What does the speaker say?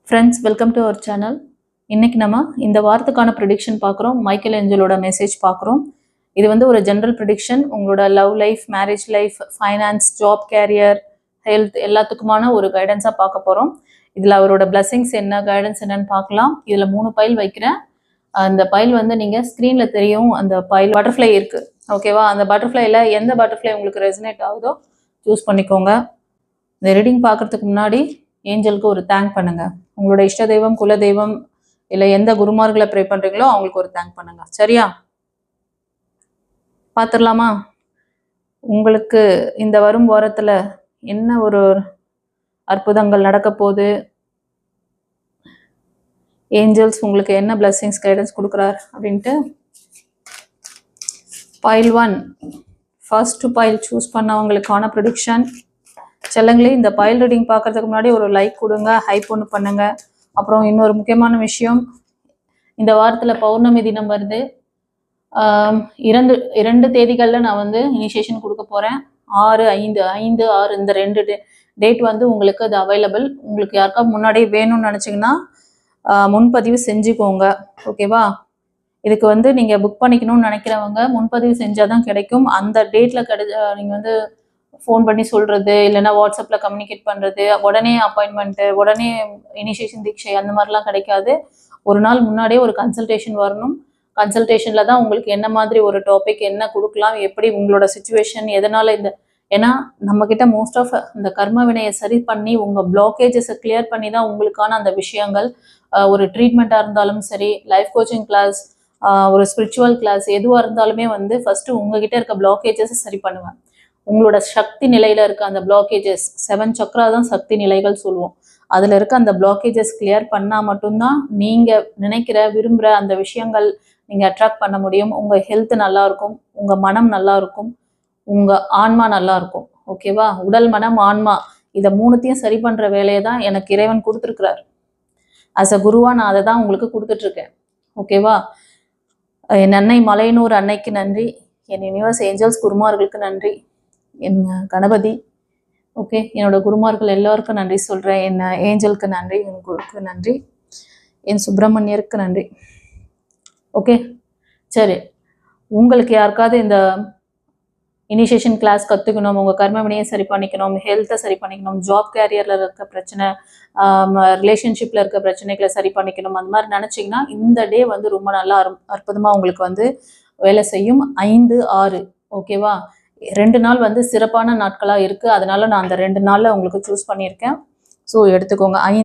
Friends, welcome to our channel. இன்னைக்கு நம்ம இந்த வாரத்துக்கான ப்ரிடிக்ஷன் பார்க்குறோம். மைக்கேல் ஏஞ்சலோட மெசேஜ் பார்க்குறோம். இது வந்து ஒரு ஜென்ரல் ப்ரிடிக்ஷன். உங்களோட love life, marriage life, finance, job, career, health எல்லாத்துக்குமான ஒரு கைடன்ஸாக பார்க்க போகிறோம். இதில் அவரோட பிளஸிங்ஸ் என்ன, கைடன்ஸ் என்னன்னு பார்க்கலாம். இதில் 3 பைல் வைக்கிறேன். அந்த பைல் வந்து நீங்கள் ஸ்க்ரீனில் தெரியும். அந்த பைல் பட்டர்ஃப்ளை இருக்குது, ஓகேவா? அந்த பட்டர்ஃப்ளைல எந்த பட்டர்ஃப்ளை உங்களுக்கு ரெசனேட் ஆகுதோ சூஸ் பண்ணிக்கோங்க. இந்த ரீடிங் பார்க்குறதுக்கு முன்னாடி ஏஞ்சலுக்கு ஒரு தேங்க் பண்ணுங்க. உங்களோட இஷ்ட தெய்வம், குல தெய்வம், இல்லை எந்த குருமார்களை ப்ரே பண்றீங்களோ அவங்களுக்கு ஒரு தேங்க் பண்ணுங்க. சரியா? பார்த்துடலாமா? உங்களுக்கு இந்த வரும் வாரத்துல என்ன ஒரு அற்புதங்கள் நடக்க போகுது, ஏஞ்சல்ஸ் உங்களுக்கு என்ன பிளஸிங்ஸ், கைடன்ஸ் கொடுக்குறார் அப்படின்ட்டு. பைல் 1 ஃபர்ஸ்ட் பைல் சூஸ் பண்ணவங்களுக்கான ப்ரிடிக்ஷன். செல்லங்களே, இந்த பைல் ரீடிங் பார்க்கறதுக்கு முன்னாடி ஒரு லைக் கொடுங்க, ஹைப் ஒன்று பண்ணுங்க. அப்புறம் இன்னொரு முக்கியமான விஷயம், இந்த வாரத்தில் பௌர்ணமி தினம் வருது. 2 தேதிகளில் நான் வந்து இனிஷியேஷன் கொடுக்க போகிறேன். 6, 5, 5, 6 இந்த 2 டேட் வந்து உங்களுக்கு அது அவைலபிள். உங்களுக்கு யாருக்கா முன்னாடியே வேணும்னு நினச்சிங்கன்னா முன்பதிவு செஞ்சுக்கோங்க, ஓகேவா? இதுக்கு வந்து நீங்கள் புக் பண்ணிக்கணும்னு நினைக்கிறவங்க முன்பதிவு செஞ்சால் தான் கிடைக்கும். அந்த டேட்டில் நீங்கள் வந்து ஃபோன் பண்ணி சொல்கிறது, இல்லைன்னா வாட்ஸ்அப்பில் கம்யூனிகேட் பண்ணுறது, உடனே அப்பாயின்மெண்ட்டு, உடனே இனிஷியேஷன் தீட்சை அந்த மாதிரிலாம் கிடைக்காது. ஒரு நாள் முன்னாடியே ஒரு கன்சல்டேஷன் வரணும். கன்சல்டேஷனில் தான் உங்களுக்கு என்ன மாதிரி ஒரு டாபிக் என்ன கொடுக்கலாம், எப்படி உங்களோட சுச்சுவேஷன், எதனால் இந்த, ஏன்னா நம்மக்கிட்ட மோஸ்ட் ஆஃப் இந்த கர்ம வினையை சரி பண்ணி உங்கள் பிளாக்கேஜஸை கிளியர் பண்ணி தான் உங்களுக்கான அந்த விஷயங்கள், ஒரு ட்ரீட்மெண்ட்டாக இருந்தாலும் சரி, லைஃப் கோச்சிங் கிளாஸ், ஒரு ஸ்பிரிச்சுவல் கிளாஸ், எதுவாக இருந்தாலுமே வந்து ஃபஸ்ட்டு உங்ககிட்ட இருக்க பிளாக்கேஜஸை சரி பண்ணுவேன். உங்களோட சக்தி நிலையில இருக்க அந்த பிளாக்கேஜஸ், 7 சக்ரா தான் சக்தி நிலைகள் சொல்லுவோம். அதுல இருக்க அந்த பிளாக்கேஜஸ் கிளியர் பண்ணா மட்டும்தான் நீங்க நினைக்கிற, விரும்புற அந்த விஷயங்கள் நீங்க அட்ராக்ட் பண்ண முடியும். உங்க ஹெல்த் நல்லா இருக்கும், உங்க மனம் நல்லா இருக்கும், உங்க ஆன்மா நல்லா இருக்கும், ஓகேவா? உடல், மனம், ஆன்மா இதை 3த்தையும் சரி பண்ற வேலையை தான் எனக்கு இறைவன் கொடுத்துருக்கிறார். அஸ் அ குருவா நான் அதை தான் உங்களுக்கு கொடுத்துட்டு இருக்கேன், ஓகேவா? என் அன்னை மலையனூர் அன்னைக்கு நன்றி, என் யூனிவர்ஸ் ஏஞ்சல்ஸ் குருமார்களுக்கு நன்றி, என் கணபதி, ஓகே, என்னோட குருமார்கள் எல்லாருக்கும் நன்றி சொல்கிறேன். என் ஏஞ்சலுக்கு நன்றி, என் குருக்கு நன்றி, என் சுப்பிரமணியருக்கு நன்றி. ஓகே, சரி. உங்களுக்கு யாருக்காவது இந்த இனிஷியேஷன் கிளாஸ் கற்றுக்கணும், உங்கள் கர்மவினையை சரி பண்ணிக்கணும், ஹெல்த்தை சரி பண்ணிக்கணும், ஜாப் கேரியரில் இருக்க பிரச்சனை, ரிலேஷன்ஷிப்பில் இருக்க பிரச்சனைகளை சரி பண்ணிக்கணும், அந்த மாதிரி நினச்சிங்கன்னா இந்த டே வந்து ரொம்ப நல்லா அற்புதமாக உங்களுக்கு வந்து வேலை செய்யும். 5, 6, ஓகேவா? 2 நாள் வந்து சிறப்பான நாட்களாக இருக்குது. அதனால நான் அந்த 2 நாளில் உங்களுக்கு சூஸ் பண்ணியிருக்கேன். ஸோ எடுத்துக்கோங்க.